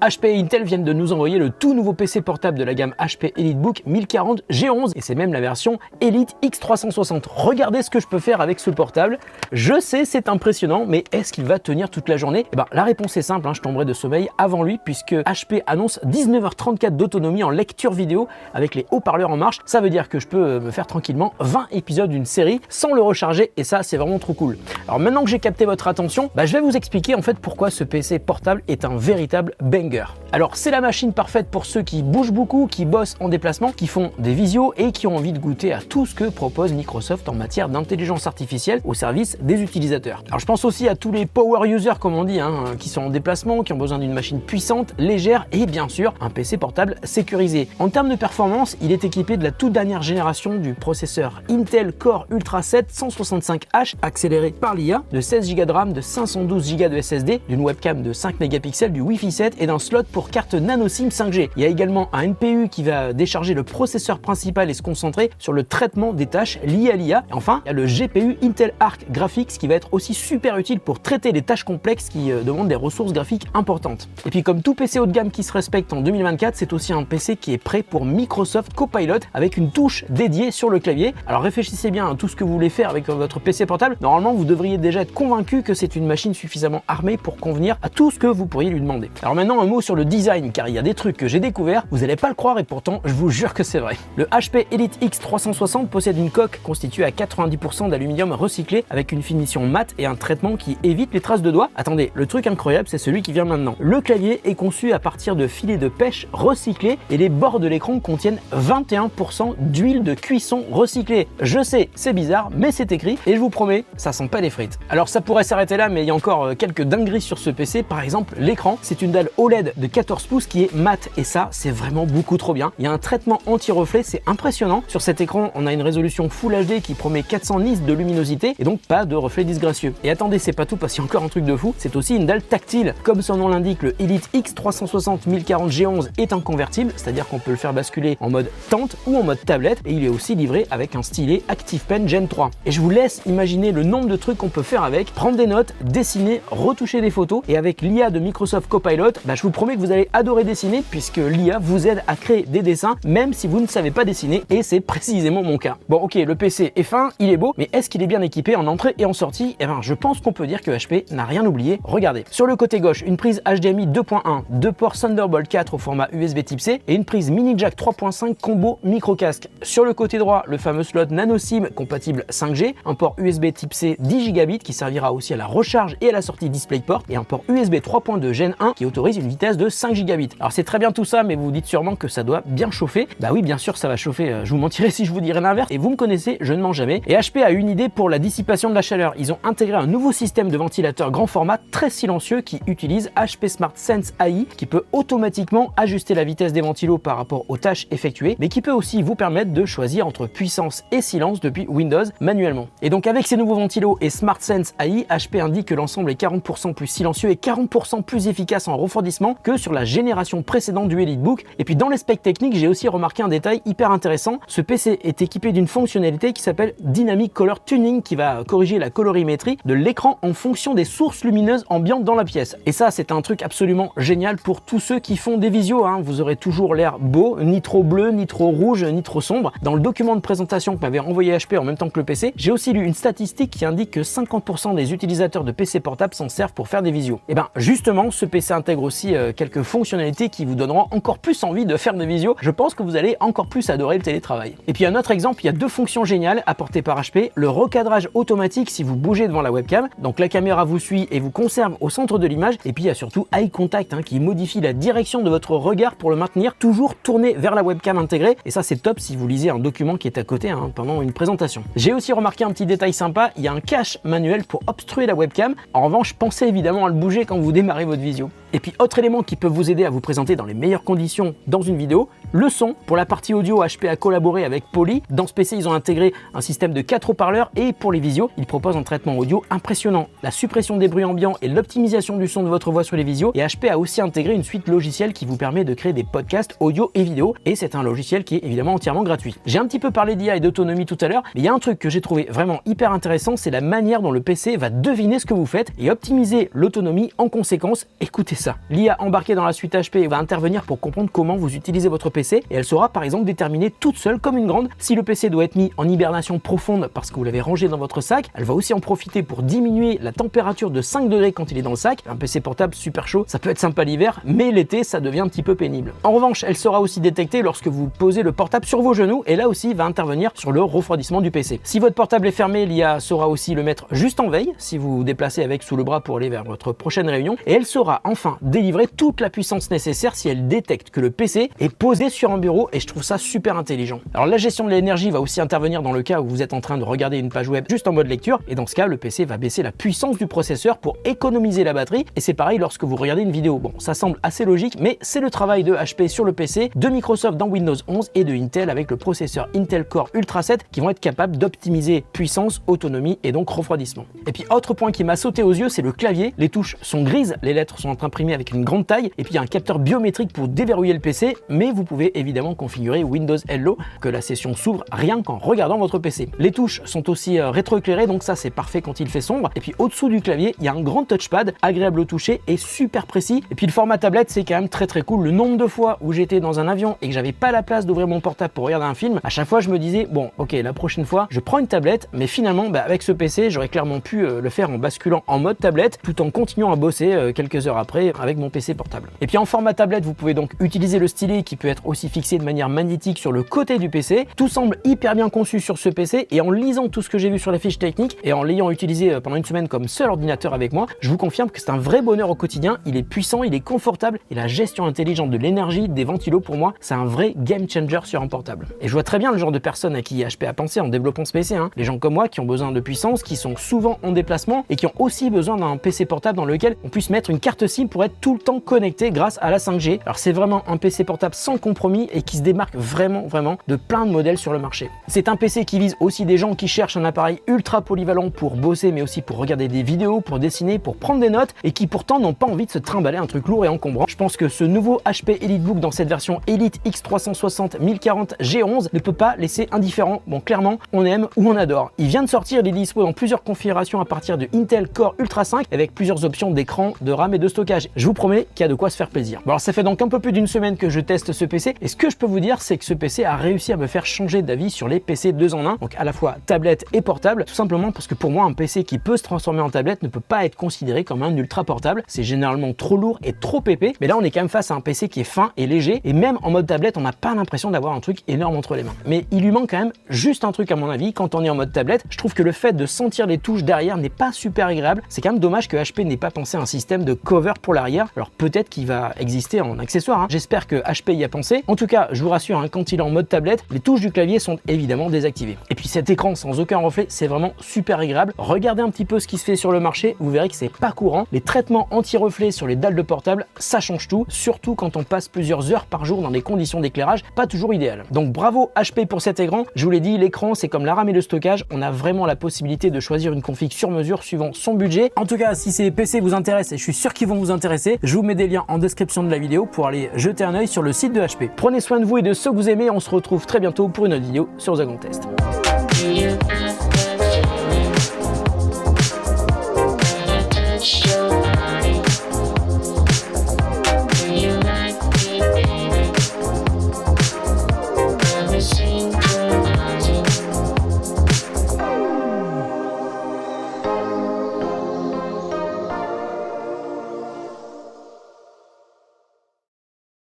HP et Intel viennent de nous envoyer le tout nouveau PC portable de la gamme HP EliteBook 1040 G11 et c'est même la version Elite X360. Regardez ce que je peux faire avec ce portable. Je sais, c'est impressionnant, mais est-ce qu'il va tenir toute la journée? Eh ben, la réponse est simple, je tomberai de sommeil avant lui puisque HP annonce 19h34 d'autonomie en lecture vidéo avec les haut-parleurs en marche. Ça veut dire que je peux me faire tranquillement 20 épisodes d'une série sans le recharger et ça, c'est vraiment trop cool. Alors maintenant que j'ai capté votre attention, je vais vous expliquer en fait pourquoi ce PC portable est un véritable banger. Alors c'est la machine parfaite pour ceux qui bougent beaucoup, qui bossent en déplacement, qui font des visios et qui ont envie de goûter à tout ce que propose Microsoft en matière d'intelligence artificielle au service des utilisateurs. Alors je pense aussi à tous les power users comme on dit, qui sont en déplacement, qui ont besoin d'une machine puissante, légère et bien sûr un PC portable sécurisé. En termes de performance, il est équipé de la toute dernière génération du processeur Intel Core Ultra 7 165H accéléré par l'IA, de 16 Go de RAM, de 512 Go de SSD, d'une webcam de 5 mégapixels, du Wi-Fi 7 et d'un slot pour carte nano SIM 5G. Il y a également un NPU qui va décharger le processeur principal et se concentrer sur le traitement des tâches liées à l'IA. Et enfin, il y a le GPU Intel Arc Graphics qui va être aussi super utile pour traiter des tâches complexes qui demandent des ressources graphiques importantes. Et puis comme tout PC haut de gamme qui se respecte en 2024, c'est aussi un PC qui est prêt pour Microsoft Copilot avec une touche dédiée sur le clavier. Alors réfléchissez bien à tout ce que vous voulez faire avec votre PC portable. Normalement, vous devriez déjà être convaincu que c'est une machine suffisamment armée pour convenir à tout ce que vous pourriez lui demander. Alors maintenant, un mot sur le design, car il y a des trucs que j'ai découverts, vous n'allez pas le croire et pourtant, je vous jure que c'est vrai. Le HP Elite X360 possède une coque constituée à 90% d'aluminium recyclé avec une finition mate et un traitement qui évite les traces de doigts. Attendez, le truc incroyable, c'est celui qui vient maintenant. Le clavier est conçu à partir de filets de pêche recyclés et les bords de l'écran contiennent 21% d'huile de cuisson recyclée. Je sais, c'est bizarre, mais c'est écrit et je vous promets, ça sent pas les frites. Alors ça pourrait s'arrêter là, mais il y a encore quelques dingueries sur ce PC. Par exemple, l'écran, c'est une dalle OLED de 14 pouces qui est mat et ça, c'est vraiment beaucoup trop bien. Il y a un traitement anti-reflet, c'est impressionnant. Sur cet écran, on a une résolution Full HD qui promet 400 nits de luminosité et donc pas de reflets disgracieux. Et attendez, c'est pas tout parce qu'il y a encore un truc de fou, c'est aussi une dalle tactile. Comme son nom l'indique, le Elite X360 1040 G11 est un convertible, c'est-à-dire qu'on peut le faire basculer en mode tente ou en mode tablette et il est aussi livré avec un stylet ActivePen Gen 3. Et je vous laisse imaginer le nombre de trucs qu'on peut faire avec, prendre des notes, dessiner, retoucher des photos et avec l'IA de Microsoft Copilot, je vous promets que vous allez adorer dessiner puisque l'IA vous aide à créer des dessins même si vous ne savez pas dessiner et c'est précisément mon cas. Bon ok, le PC est fin, il est beau, mais est-ce qu'il est bien équipé en entrée et en sortie? Eh ben je pense qu'on peut dire que HP n'a rien oublié. Regardez, sur le côté gauche, une prise HDMI 2.1, deux ports Thunderbolt 4 au format USB Type C et une prise mini jack 3.5 combo micro casque. Sur le côté droit, le fameux slot nano SIM compatible 5G, un port USB Type C 10 Gigabits qui servira aussi à la recharge et à la sortie DisplayPort et un port USB 3.2 Gen 1 qui autorise une vitesse de 5 Gigabits. Alors c'est très bien tout ça, mais vous vous dites sûrement que ça doit bien chauffer. Bah oui, bien sûr, ça va chauffer. Je vous mentirais si je vous dirais l'inverse. Et vous me connaissez, je ne mens jamais. Et HP a une idée pour la dissipation de la chaleur. Ils ont intégré un nouveau système de ventilateur grand format très silencieux qui utilise HP Smart Sense AI, qui peut automatiquement ajuster la vitesse des ventilos par rapport aux tâches effectuées, mais qui peut aussi vous permettre de choisir entre puissance et silence depuis Windows manuellement. Et donc avec ces nouveaux ventilos et Smart Sense AI, HP indique que l'ensemble est 40% plus silencieux et 40% plus efficace en refroidissement que sur la génération précédente du EliteBook. Et puis dans les specs techniques, j'ai aussi remarqué un détail hyper intéressant. Ce PC est équipé d'une fonctionnalité qui s'appelle Dynamic Color Tuning qui va corriger la colorimétrie de l'écran en fonction des sources lumineuses ambiantes dans la pièce. Et ça, c'est un truc absolument génial pour tous ceux qui font des visios. Vous aurez toujours l'air beau, ni trop bleu, ni trop rouge, ni trop sombre. Dans le document de présentation que m'avait envoyé HP en même temps que le PC, j'ai aussi lu une statistique qui indique que 50% des utilisateurs de PC portables s'en servent pour faire des visios. Et bien justement, ce PC intègre aussi quelques fonctionnalités qui vous donneront encore plus envie de faire des visios. Je pense que vous allez encore plus adorer le télétravail. Et puis un autre exemple, il y a deux fonctions géniales apportées par HP. Le recadrage automatique si vous bougez devant la webcam. Donc la caméra vous suit et vous conserve au centre de l'image. Et puis il y a surtout Eye Contact qui modifie la direction de votre regard pour le maintenir toujours tourné vers la webcam intégrée. Et ça c'est top si vous lisez un document qui est à côté pendant une présentation. J'ai aussi remarqué un petit détail sympa, il y a un cache manuel pour obstruer la webcam. En revanche, pensez évidemment à le bouger quand vous démarrez votre visio. Et puis autre élément qui peut vous aider à vous présenter dans les meilleures conditions dans une vidéo, le son. Pour la partie audio, HP a collaboré avec Poly. Dans ce PC, ils ont intégré un système de 4 haut-parleurs et pour les visios, ils proposent un traitement audio impressionnant. La suppression des bruits ambiants et l'optimisation du son de votre voix sur les visios. Et HP a aussi intégré une suite logicielle qui vous permet de créer des podcasts audio et vidéo. Et c'est un logiciel qui est évidemment entièrement gratuit. J'ai un petit peu parlé d'IA et d'autonomie tout à l'heure, mais il y a un truc que j'ai trouvé vraiment hyper intéressant, c'est la manière dont le PC va deviner ce que vous faites et optimiser l'autonomie en conséquence. Écoutez ça. ça. L'IA embarquée dans la suite HP va intervenir pour comprendre comment vous utilisez votre PC et elle saura par exemple déterminer toute seule comme une grande si le PC doit être mis en hibernation profonde parce que vous l'avez rangé dans votre sac. Elle va aussi en profiter pour diminuer la température de 5 degrés quand il est dans le sac. Un PC portable super chaud, ça peut être sympa l'hiver, mais l'été ça devient un petit peu pénible. En revanche, elle saura aussi détecter lorsque vous posez le portable sur vos genoux et là aussi va intervenir sur le refroidissement du PC. Si votre portable est fermé, l'IA saura aussi le mettre juste en veille si vous vous déplacez avec sous le bras pour aller vers votre prochaine réunion et elle saura enfin délivrer toute la puissance nécessaire si elle détecte que le PC est posé sur un bureau et je trouve ça super intelligent. Alors la gestion de l'énergie va aussi intervenir dans le cas où vous êtes en train de regarder une page web juste en mode lecture et dans ce cas le PC va baisser la puissance du processeur pour économiser la batterie et c'est pareil lorsque vous regardez une vidéo. Bon, ça semble assez logique mais c'est le travail de HP sur le PC, de Microsoft dans Windows 11 et de Intel avec le processeur Intel Core Ultra 7 qui vont être capables d'optimiser puissance, autonomie et donc refroidissement. Et puis autre point qui m'a sauté aux yeux, c'est le clavier. Les touches sont grises, les lettres sont imprimées avec une grande taille et puis il y a un capteur biométrique pour déverrouiller le PC, mais vous pouvez évidemment configurer Windows Hello, que la session s'ouvre rien qu'en regardant votre PC. Les touches sont aussi rétroéclairées, donc ça c'est parfait quand il fait sombre. Et puis au-dessous du clavier, il y a un grand touchpad, agréable au toucher et super précis. Et puis le format tablette, c'est quand même très cool. Le nombre de fois où j'étais dans un avion et que j'avais pas la place d'ouvrir mon portable pour regarder un film, à chaque fois je me disais bon ok, la prochaine fois je prends une tablette, mais finalement avec ce PC j'aurais clairement pu le faire en basculant en mode tablette tout en continuant à bosser quelques heures après avec mon PC portable. Et puis en format tablette, vous pouvez donc utiliser le stylet qui peut être aussi fixé de manière magnétique sur le côté du PC. Tout semble hyper bien conçu sur ce PC et en lisant tout ce que j'ai vu sur la fiche technique et en l'ayant utilisé pendant une semaine comme seul ordinateur avec moi, je vous confirme que c'est un vrai bonheur au quotidien. Il est puissant, il est confortable et la gestion intelligente de l'énergie, des ventilos pour moi, c'est un vrai game changer sur un portable. Et je vois très bien le genre de personnes à qui HP a pensé en développant ce PC, hein. Les gens comme moi qui ont besoin de puissance, qui sont souvent en déplacement et qui ont aussi besoin d'un PC portable dans lequel on puisse mettre une carte SIM pour être tout le temps connecté grâce à la 5G. Alors c'est vraiment un PC portable sans compromis et qui se démarque vraiment de plein de modèles sur le marché. C'est un PC qui vise aussi des gens qui cherchent un appareil ultra polyvalent pour bosser mais aussi pour regarder des vidéos, pour dessiner, pour prendre des notes et qui pourtant n'ont pas envie de se trimballer un truc lourd et encombrant. Je pense que ce nouveau HP EliteBook dans cette version Elite X360 1040 G11 ne peut pas laisser indifférent. Bon, clairement, on aime ou on adore. Il vient de sortir, il est dispo dans plusieurs configurations à partir de Intel Core Ultra 5 avec plusieurs options d'écran, de RAM et de stockage. Je vous promets qu'il y a de quoi se faire plaisir. Bon, alors ça fait donc un peu plus d'une semaine que je teste ce PC et ce que je peux vous dire, c'est que ce PC a réussi à me faire changer d'avis sur les PC 2 en 1, donc à la fois tablette et portable, tout simplement parce que pour moi, un PC qui peut se transformer en tablette ne peut pas être considéré comme un ultra portable. C'est généralement trop lourd et trop épais, mais là on est quand même face à un PC qui est fin et léger et même en mode tablette, on n'a pas l'impression d'avoir un truc énorme entre les mains. Mais il lui manque quand même juste un truc à mon avis quand on est en mode tablette. Je trouve que le fait de sentir les touches derrière n'est pas super agréable. C'est quand même dommage que HP n'ait pas pensé à un système de cover pour l'arrière. Alors peut-être qu'il va exister en accessoire, hein. J'espère que HP y a pensé. En tout cas, je vous rassure, hein, quand il est en mode tablette, les touches du clavier sont évidemment désactivées. Et puis cet écran sans aucun reflet, c'est vraiment super agréable. Regardez un petit peu ce qui se fait sur le marché, vous verrez que c'est pas courant. Les traitements anti-reflets sur les dalles de portable, ça change tout, surtout quand on passe plusieurs heures par jour dans des conditions d'éclairage pas toujours idéales. Donc bravo HP pour cet écran. Je vous l'ai dit, l'écran c'est comme la RAM et le stockage, on a vraiment la possibilité de choisir une config sur mesure suivant son budget. En tout cas, si ces PC vous intéressent, et je suis sûr qu'ils vont vous intéresser, je vous mets des liens en description de la vidéo pour aller jeter un œil sur le site de HP. Prenez soin de vous et de ceux que vous aimez, on se retrouve très bientôt pour une autre vidéo sur The Grand Test.